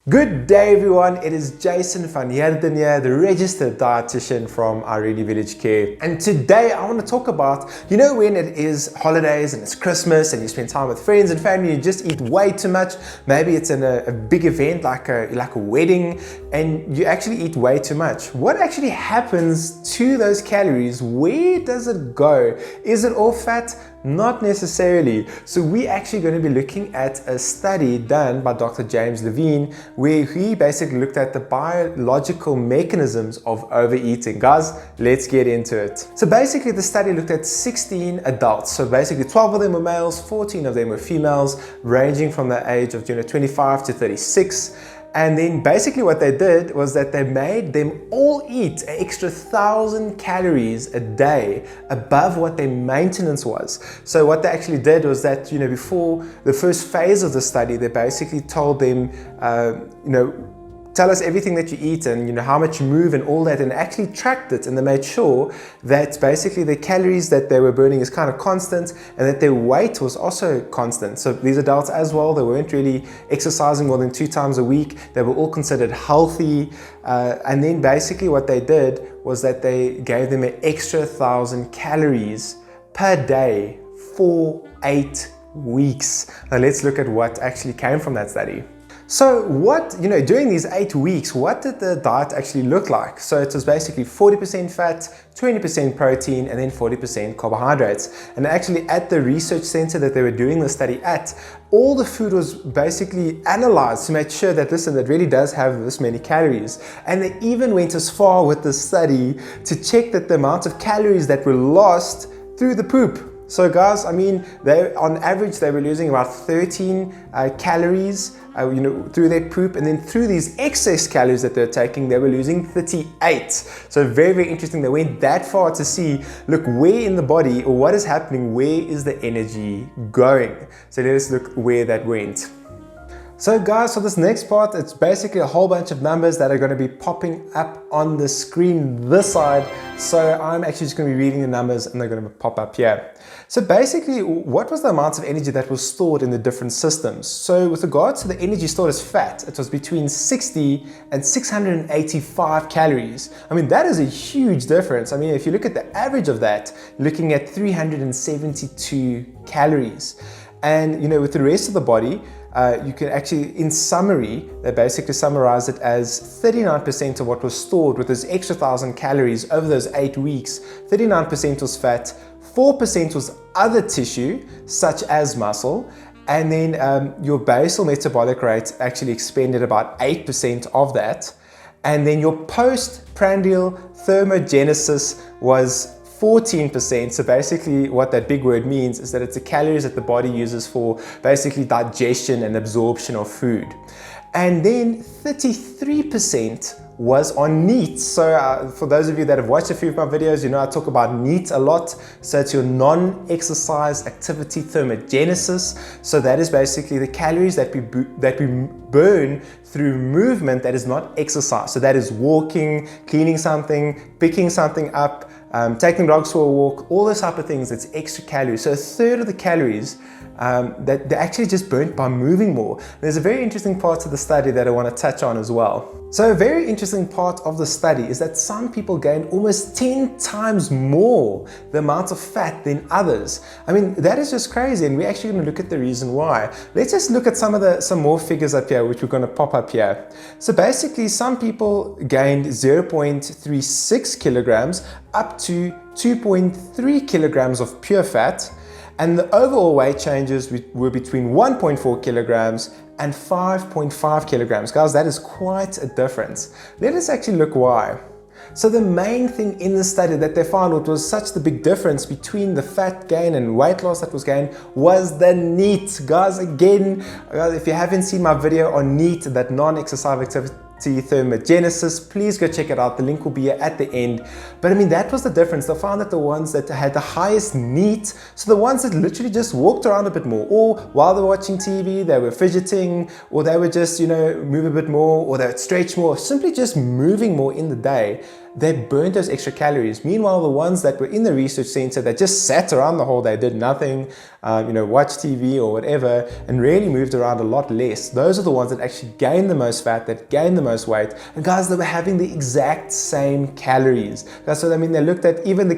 Good day everyone, it is Jason van Heerden here, the registered dietitian from Irene Village Care. And today I want to talk about, when it is holidays and it's Christmas and you spend time with friends and family, you just eat way too much. Maybe it's in a big event like a wedding and you actually eat way too much. What actually happens to those calories? Where does it go? Is it all fat? Not necessarily. So we're actually going to be looking at a study done by Dr. James Levine where he basically looked at the biological mechanisms of overeating. Guys, let's get into it. So basically the study looked at 16 adults. So basically 12 of them were males, 14 of them were females, ranging from the age of 25 to 36. And then basically what they did was that they made them all eat an extra 1,000 calories a day above what their maintenance was. So what they actually did was that, before the first phase of the study, they basically told them, tell us everything that you eat and how much you move and all that, and actually tracked it, and they made sure that basically the calories that they were burning is kind of constant and that their weight was also constant. So these adults as well, they weren't really exercising more than 2 times a week. They were all considered healthy, and then basically what they did was that they gave them an extra 1,000 calories per day for 8 weeks. Now let's look at what actually came from that study. So during these 8 weeks, what did the diet actually look like? So it was basically 40% fat, 20% protein, and then 40% carbohydrates. And actually at the research center that they were doing the study at, all the food was basically analyzed to make sure that, listen, that really does have this many calories. And they even went as far with the study to check that the amount of calories that were lost through the poop. So guys, on average, they were losing about 13 calories through their poop, and then through these excess calories that they're taking, they were losing 38. So very, very interesting. They went that far to see, look, where in the body or what is happening, where is the energy going? So let us look where that went. So guys, for this next part, it's basically a whole bunch of numbers that are going to be popping up on the screen this side. So I'm actually just going to be reading the numbers and they're going to pop up here. So basically, what was the amount of energy that was stored in the different systems? So with regards to the energy stored as fat, it was between 60 and 685 calories. That is a huge difference. If you look at the average of that, looking at 372 calories. And with the rest of the body, you can actually, in summary, they basically summarize it as 39% of what was stored with those extra 1,000 calories over those 8 weeks. 39% was fat, 4% was other tissue, such as muscle, and then your basal metabolic rate actually expended about 8% of that. And then your postprandial thermogenesis was 14%. So basically what that big word means is that it's the calories that the body uses for basically digestion and absorption of food. And then 33% was on NEAT. So for those of you that have watched a few of my videos, I talk about NEAT a lot. So it's your non-exercise activity thermogenesis. So that is basically the calories that we burn through movement that is not exercise. So that is walking, cleaning something, picking something up, taking dogs for a walk, all those type of things. It's extra calories. So 1/3 of the calories that they're actually just burnt by moving more. There's a very interesting part of the study that I want to touch on as well. So a very interesting part of the study is that some people gained almost 10 times more the amount of fat than others. That is just crazy, and we're actually going to look at the reason why. Let's just look at some more figures up here, which we're going to pop up here. So basically, some people gained 0.36 kilograms up to 2.3 kilograms of pure fat. And the overall weight changes were between 1.4 kilograms and 5.5 kilograms. Guys, that is quite a difference. Let us actually look why. So the main thing in the study that they found, what was such the big difference between the fat gain and weight loss that was gained, was the NEAT. Guys, if you haven't seen my video on NEAT, that non-exercise activity thermogenesis, please go check it out. The link will be here at the end. But that was the difference. They found that the ones that had the highest NEAT, so the ones that literally just walked around a bit more, or while they were watching TV, they were fidgeting, or they would just, move a bit more, or they would stretch more, simply just moving more in the day, they burnt those extra calories. Meanwhile, the ones that were in the research center that just sat around the whole day, did nothing, watched TV or whatever, and really moved around a lot less, those are the ones that actually gained the most fat, that gained the most weight. And guys, they were having the exact same calories. That's what I mean. They looked at even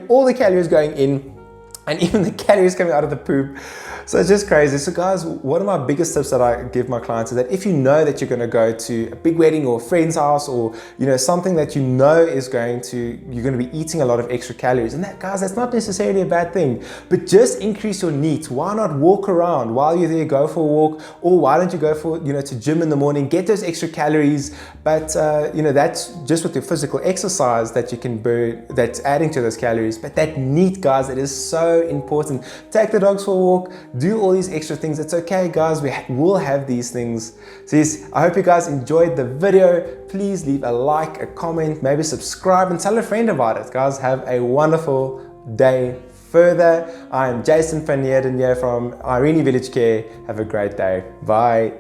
all the calories going in, and even the calories coming out of the poop. So it's just crazy. So guys, one of my biggest tips that I give my clients is that if you know that you're going to go to a big wedding or a friend's house, or something that you're going to be eating a lot of extra calories, and that, guys, that's not necessarily a bad thing, but just increase your needs. Why not walk around while you're there? Go for a walk, or why don't you go for to gym in the morning, get those extra calories, but that's just with your physical exercise that you can burn, that's adding to those calories. But that NEAT, guys, it is so important. Take the dogs for a walk, do all these extra things. It's okay, guys, we will have these things. So yes, I hope you guys enjoyed the video. Please leave a like, a comment, maybe subscribe, and tell a friend about it. Guys, have a wonderful day further. I am Jason van Heerden here from Irene Village Care. Have a great day. Bye.